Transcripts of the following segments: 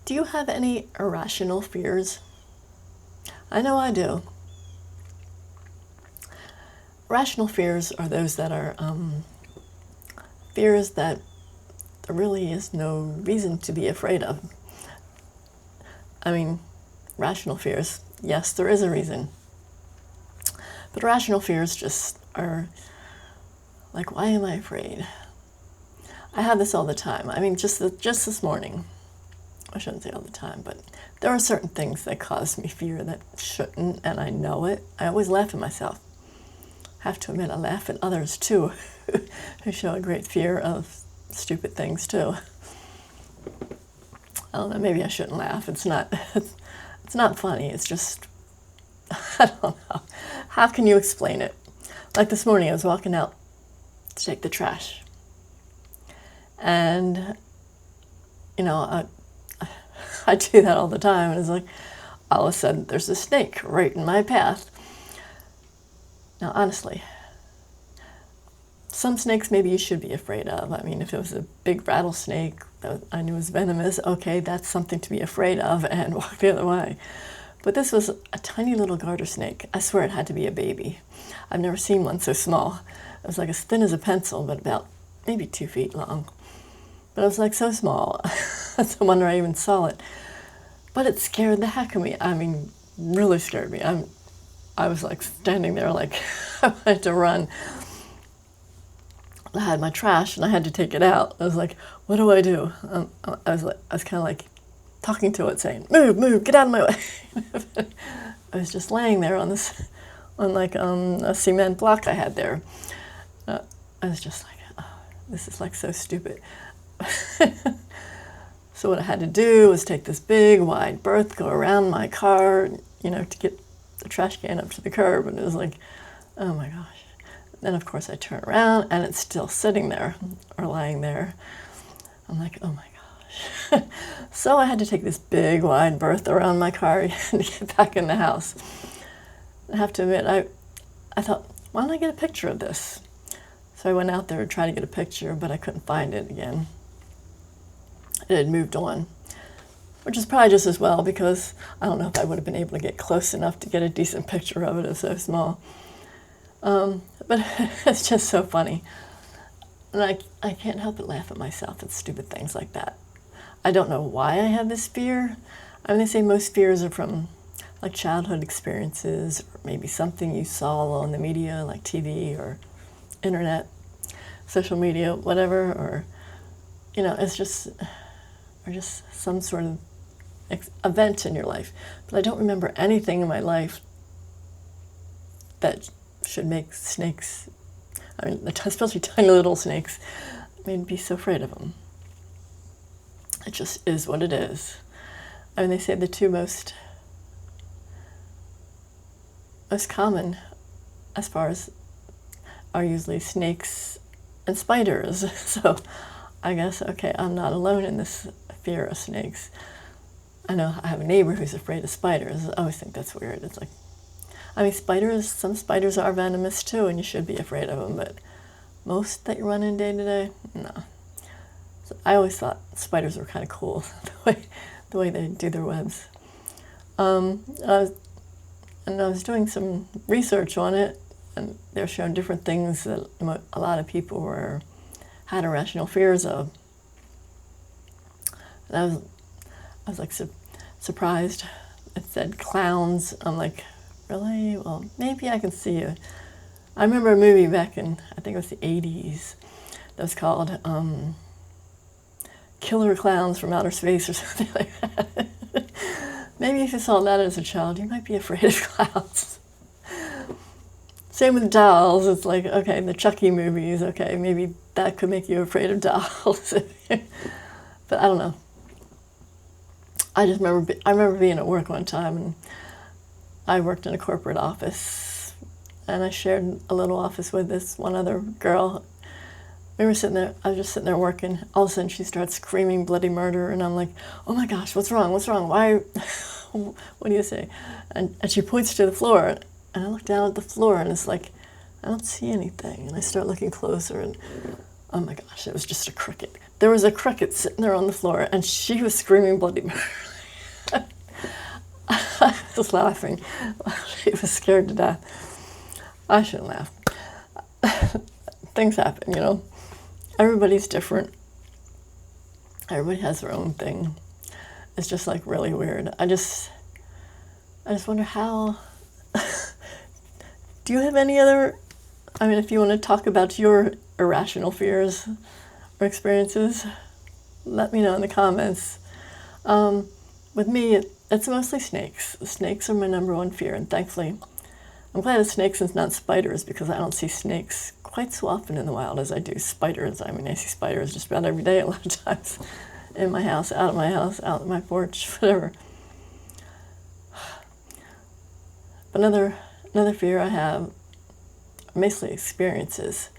Do you have any irrational fears? I know I do. Rational fears are those that are fears that there really is no reason to be afraid of. I mean, rational fears, yes, there is a reason. But irrational fears just are like, why am I afraid? I have this all the time. I mean, just this morning. I shouldn't say all the time, but there are certain things that cause me fear that shouldn't, and I know it. I always laugh at myself. I have to admit, I laugh at others too, who show a great fear of stupid things too. I don't know, maybe I shouldn't laugh. It's not funny, it's just, I don't know. How can you explain it? Like this morning, I was walking out to take the trash. And, you know, I do that all the time, and it's like, all of a sudden, there's a snake right in my path. Now, honestly, some snakes maybe you should be afraid of. I mean, if it was a big rattlesnake that I knew was venomous, okay, that's something to be afraid of and walk the other way. But this was a tiny little garter snake. I swear it had to be a baby. I've never seen one so small. It was like as thin as a pencil, but about maybe 2 feet long. But it was like so small. That's no wonder I even saw it. But it scared the heck of me. I mean, really scared me. I was like standing there like I wanted to run. I had my trash and I had to take it out. I was like, what do I do? I was kind of like talking to it, saying, move, get out of my way. I was just laying there on a cement block I had there. I was just like, oh, this is like so stupid. So what I had to do was take this big wide berth, go around my car, you know, to get the trash can up to the curb, and it was like, oh my gosh. Then of course I turn around and it's still sitting there or lying there. I'm like, oh my gosh. So I had to take this big wide berth around my car to get back in the house. I have to admit, I thought, why don't I get a picture of this? So I went out there to try to get a picture, but I couldn't find it again. It had moved on, which is probably just as well, because I don't know if I would have been able to get close enough to get a decent picture of it. It's so small. But it's just so funny. And I can't help but laugh at myself at stupid things like that. I don't know why I have this fear. I mean, they say most fears are from like childhood experiences, or maybe something you saw on the media, like TV or internet, social media, whatever, or, you know, it's just some sort of event in your life. But I don't remember anything in my life that should make snakes, I mean, especially tiny little snakes, I mean, be so afraid of them. It just is what it is. I mean, they say the two most common, as far as, are usually snakes and spiders. So I guess, okay, I'm not alone in this fear of snakes. I know I have a neighbor who's afraid of spiders. I always think that's weird. It's like, I mean, some spiders are venomous too, and you should be afraid of them, but most that you run in day to day, no. So I always thought spiders were kind of cool, the way they do their webs. And I was doing some research on it, and they're showing different things that a lot of people had irrational fears of. And I was like surprised. It said clowns. I'm like, really? Well, maybe I can see it. I remember a movie back in, I think it was the 80s, that was called Killer Clowns from Outer Space or something like that. Maybe if you saw that as a child, you might be afraid of clowns. Same with dolls. It's like, okay, the Chucky movies, okay, maybe that could make you afraid of dolls. But I don't know. I remember being at work one time, and I worked in a corporate office, and I shared a little office with this one other girl. We were sitting there, I was just sitting there working. All of a sudden she starts screaming bloody murder, and I'm like, oh my gosh, what's wrong? Why, what do you say? And she points to the floor, and I look down at the floor, and it's like, I don't see anything. And I start looking closer, and oh my gosh, it was just a cricket. there was a cricket sitting there on the floor, and she was screaming bloody murder. I was laughing. She was scared to death. I shouldn't laugh. Things happen, you know. Everybody's different. Everybody has their own thing. It's just like really weird. I just wonder how. Do you have any other? I mean, if you want to talk about your irrational fears or experiences, let me know in the comments. With me, it's mostly snakes. Snakes are my number one fear, and thankfully, I'm glad it's snakes and not spiders, because I don't see snakes quite so often in the wild as I do spiders. I mean, I see spiders just about every day a lot of times. In my house, out of my house, out on my porch, whatever. But another fear I have, basically experiences.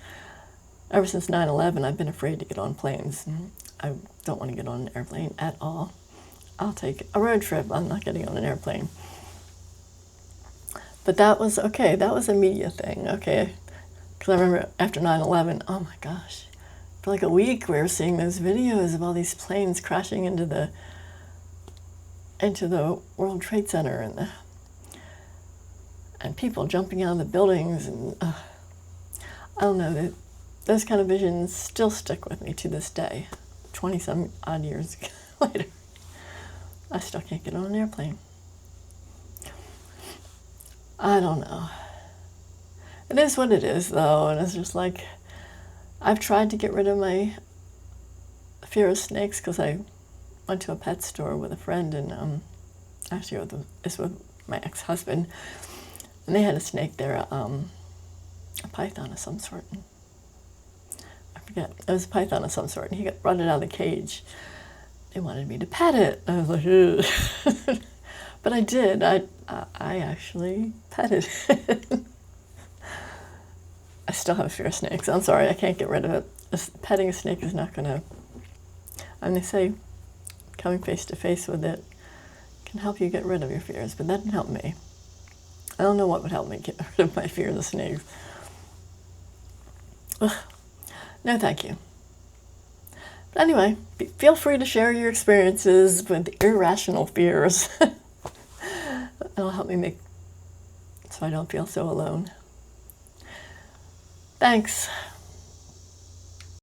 Ever since 9/11, I've been afraid to get on planes. I don't want to get on an airplane at all. I'll take a road trip. I'm not getting on an airplane. But that was okay. That was a media thing, okay? Because I remember after 9/11, oh my gosh, for like a week we were seeing those videos of all these planes crashing into the World Trade Center, and people jumping out of the buildings, and I don't know, those kind of visions still stick with me to this day, 20-some odd years later. I still can't get on an airplane. I don't know. It is what it is, though, and it's just like, I've tried to get rid of my fear of snakes, because I went to a pet store with a friend, and actually it's with my ex-husband, and they had a snake there, a python of some sort. I forget. It was a python of some sort, and he brought it out of the cage. They wanted me to pet it. I was like, ugh. But I did. I actually petted it. I still have a fear of snakes. I'm sorry, I can't get rid of it. Petting a snake is not gonna. And they say coming face to face with it can help you get rid of your fears, but that didn't help me. I don't know what would help me get rid of my fear of snakes. Ugh. No, thank you. But anyway, feel free to share your experiences with irrational fears. It'll help me so I don't feel so alone. Thanks.